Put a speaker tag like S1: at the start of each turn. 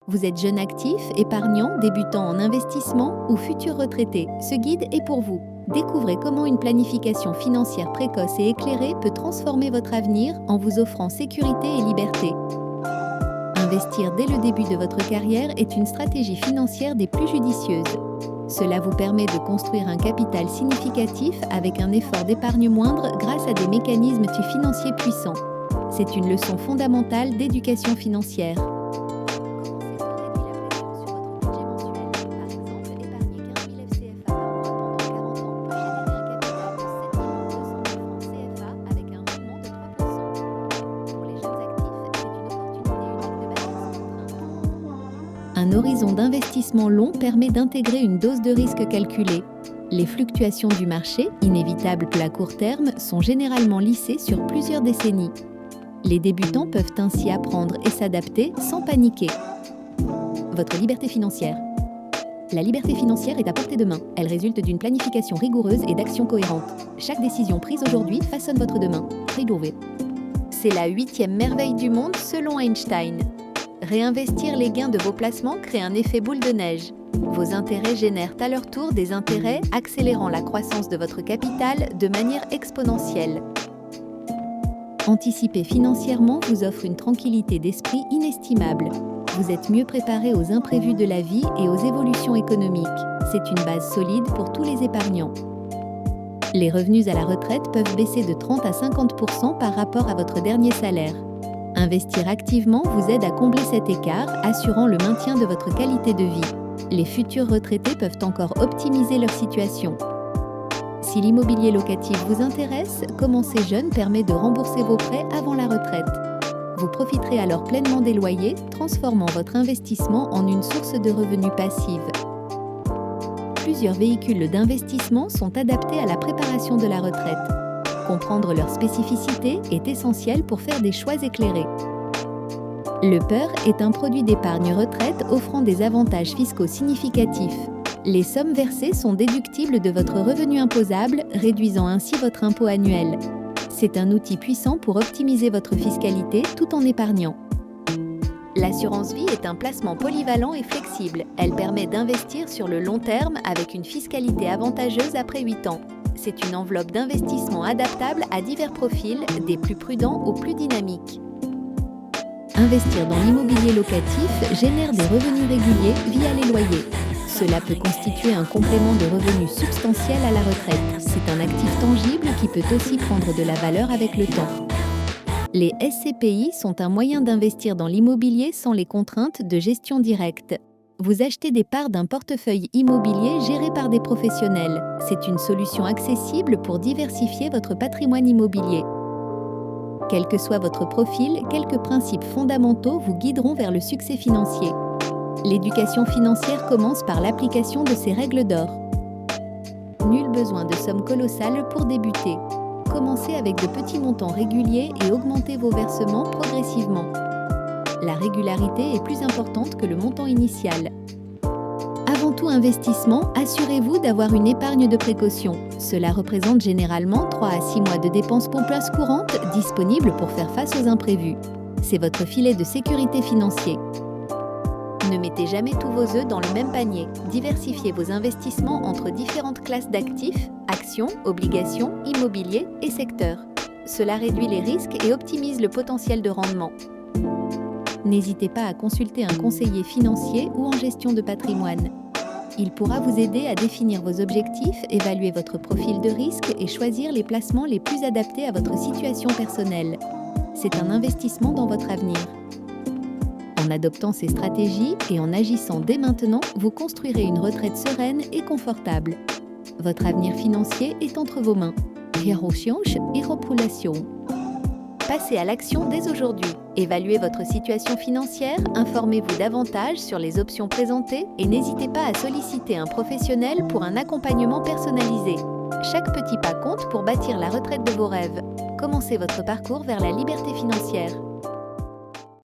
S1: Vous êtes jeune actif, épargnant, débutant en investissement ou futur retraité. Ce guide est pour vous. Découvrez comment une planification financière précoce et éclairée peut transformer votre avenir en vous offrant sécurité et liberté. Investir dès le début de votre carrière est une stratégie financière des plus judicieuses. Cela vous permet de construire un capital significatif avec un effort d'épargne moindre grâce à des mécanismes financiers puissants. C'est une leçon fondamentale d'éducation financière. Un horizon d'investissement long permet d'intégrer une dose de risque calculée. Les fluctuations du marché, inévitables à court terme, sont généralement lissées sur plusieurs décennies. Les débutants peuvent ainsi apprendre et s'adapter sans paniquer. Votre liberté financière. La liberté financière est à portée de main. Elle résulte d'une planification rigoureuse et d'actions cohérentes. Chaque décision prise aujourd'hui façonne votre demain. C'est la 8e merveille du monde selon Einstein. Réinvestir les gains de vos placements crée un effet boule de neige. Vos intérêts génèrent à leur tour des intérêts, accélérant la croissance de votre capital de manière exponentielle. Anticiper financièrement vous offre une tranquillité d'esprit inestimable. Vous êtes mieux préparé aux imprévus de la vie et aux évolutions économiques. C'est une base solide pour tous les épargnants. Les revenus à la retraite peuvent baisser de 30 à 50% par rapport à votre dernier salaire. Investir activement vous aide à combler cet écart, assurant le maintien de votre qualité de vie. Les futurs retraités peuvent encore optimiser leur situation. Si l'immobilier locatif vous intéresse, commencer jeune permet de rembourser vos prêts avant la retraite. Vous profiterez alors pleinement des loyers, transformant votre investissement en une source de revenus passive. Plusieurs véhicules d'investissement sont adaptés à la préparation de la retraite. Comprendre leurs spécificités est essentiel pour faire des choix éclairés. Le PER est un produit d'épargne retraite offrant des avantages fiscaux significatifs. Les sommes versées sont déductibles de votre revenu imposable, réduisant ainsi votre impôt annuel. C'est un outil puissant pour optimiser votre fiscalité tout en épargnant. L'assurance vie est un placement polyvalent et flexible. Elle permet d'investir sur le long terme avec une fiscalité avantageuse après 8 ans. C'est une enveloppe d'investissement adaptable à divers profils, des plus prudents aux plus dynamiques. Investir dans l'immobilier locatif génère des revenus réguliers via les loyers. Cela peut constituer un complément de revenus substantiel à la retraite. C'est un actif tangible qui peut aussi prendre de la valeur avec le temps. Les SCPI sont un moyen d'investir dans l'immobilier sans les contraintes de gestion directe. Vous achetez des parts d'un portefeuille immobilier géré par des professionnels. C'est une solution accessible pour diversifier votre patrimoine immobilier. Quel que soit votre profil, quelques principes fondamentaux vous guideront vers le succès financier. L'éducation financière commence par l'application de ces règles d'or. Nul besoin de sommes colossales pour débuter. Commencez avec de petits montants réguliers et augmentez vos versements progressivement. La régularité est plus importante que le montant initial. Avant tout investissement, assurez-vous d'avoir une épargne de précaution. Cela représente généralement 3 à 6 mois de dépenses pour place courante disponibles pour faire face aux imprévus. C'est votre filet de sécurité financier. Ne mettez jamais tous vos œufs dans le même panier. Diversifiez vos investissements entre différentes classes d'actifs, actions, obligations, immobilier et secteurs. Cela réduit les risques et optimise le potentiel de rendement. N'hésitez pas à consulter un conseiller financier ou en gestion de patrimoine. Il pourra vous aider à définir vos objectifs, évaluer votre profil de risque et choisir les placements les plus adaptés à votre situation personnelle. C'est un investissement dans votre avenir. En adoptant ces stratégies et en agissant dès maintenant, vous construirez une retraite sereine et confortable. Votre avenir financier est entre vos mains. Passez à l'action dès aujourd'hui. Évaluez votre situation financière, informez-vous davantage sur les options présentées et n'hésitez pas à solliciter un professionnel pour un accompagnement personnalisé. Chaque petit pas compte pour bâtir la retraite de vos rêves. Commencez votre parcours vers la liberté financière.